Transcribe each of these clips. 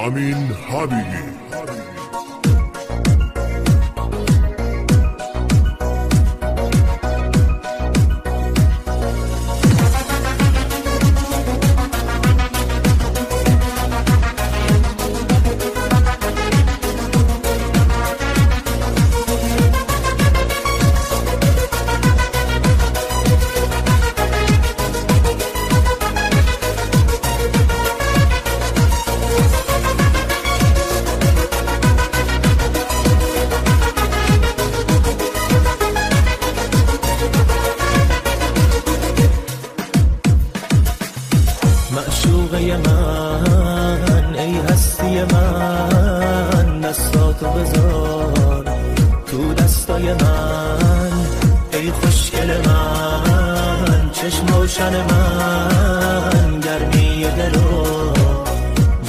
امین حبیبی. معشوقه من ای هستی من، دستاتو بذار تو دستای من. ای خوشگل من، چشم روشن من، گرمی دل و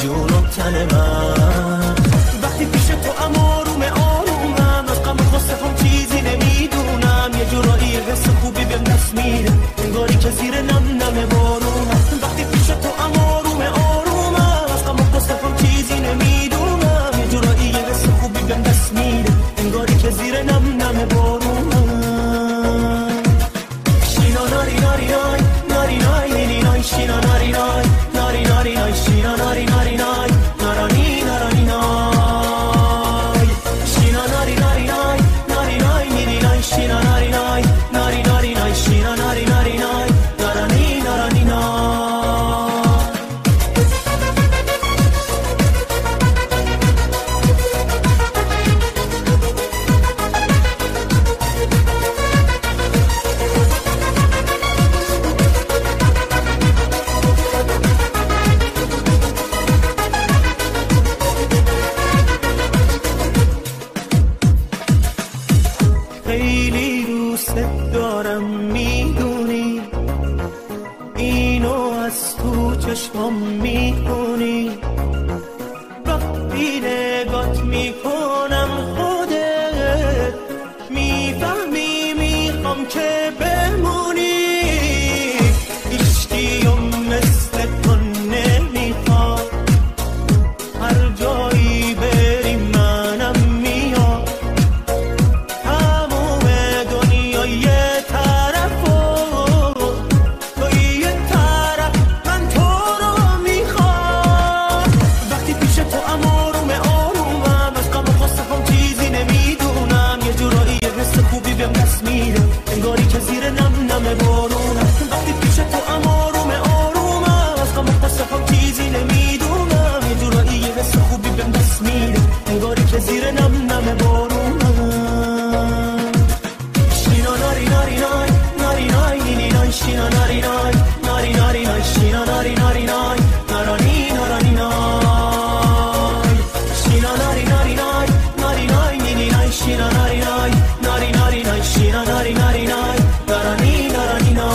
جون و تن من. وقتی پیش تو آرومه آرومم، از غم و غصه هم چیزی نمیدونم. یه جورایی حس خوبی بهم دست میده، انگاری که زیر نم نم بارونم. وقتی پیش تو آرومه آرومم، از غم و غصه هم چیزی نمیدونم. یه جورایی حس خوبی بهم دست میده، انگاری که زیر نم نم بارونم. شینا ناری ناری نای ناری نای نی نای، شینا ناری نای ناری ناری نای، شینا ناری ناری نای نارانی نارانی نای، شینا ناری ناری نای ناری نای نی نای، شینا ناری نای ناری ناری نای، شینا ناری ناری نای نارانی نارانی نای. خیلی دوست دارم میدونی، اینو از تو چشمام میخونی. وقتی نگات میکنم خودت میفهمی میخوام که بمونی. هیچکیم مثل تو نمیخواد، هر جایی بریم منم میاد. تموم دنیا یه طرف و تو یه طرف، من تو رو میخوام. وقتی پیش تو آرومه آرومم، از غم و غصه هم چیزی نمیدونم. یه جورایی حس خوبی بهم دست میده، انگاری که زیر نم نم بارونم. وقتی پیش تو آرومه آرومم، از غم و غصه هم چیزی نمیدونم. یه جورایی حس خوبی بهم دست میده، انگاری که زیر نم نم بارونم. شینا ناری ناری نای ناری نای نی نای، شینا ناری نای ناری ناری نای، شینا ناری ناری نای نارانی نارانی نای، شینا ناری ناری نای ناری نای نی نای، شینا ناری نای ناری ناری نای، شینا ناری ناری نای نارانی نارانی نای.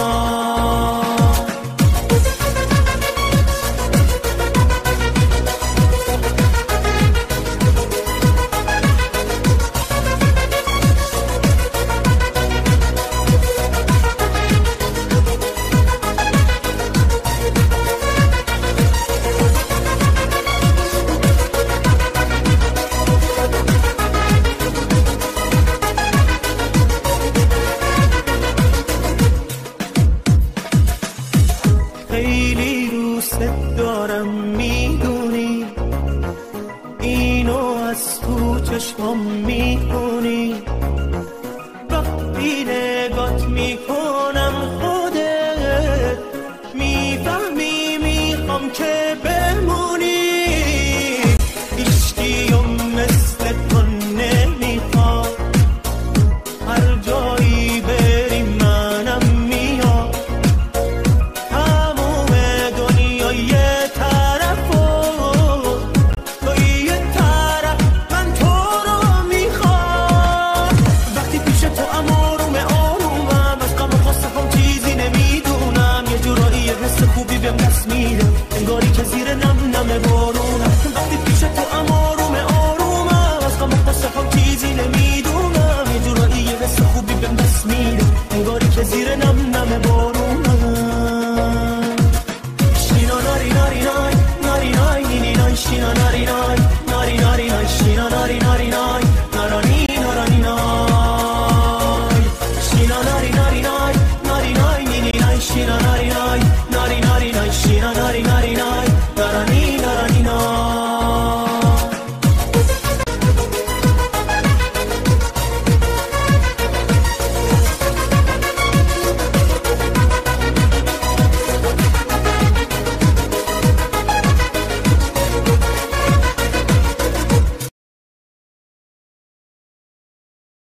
خیلی دوست دارم میدونی، اینو از تو چشمام میخونی.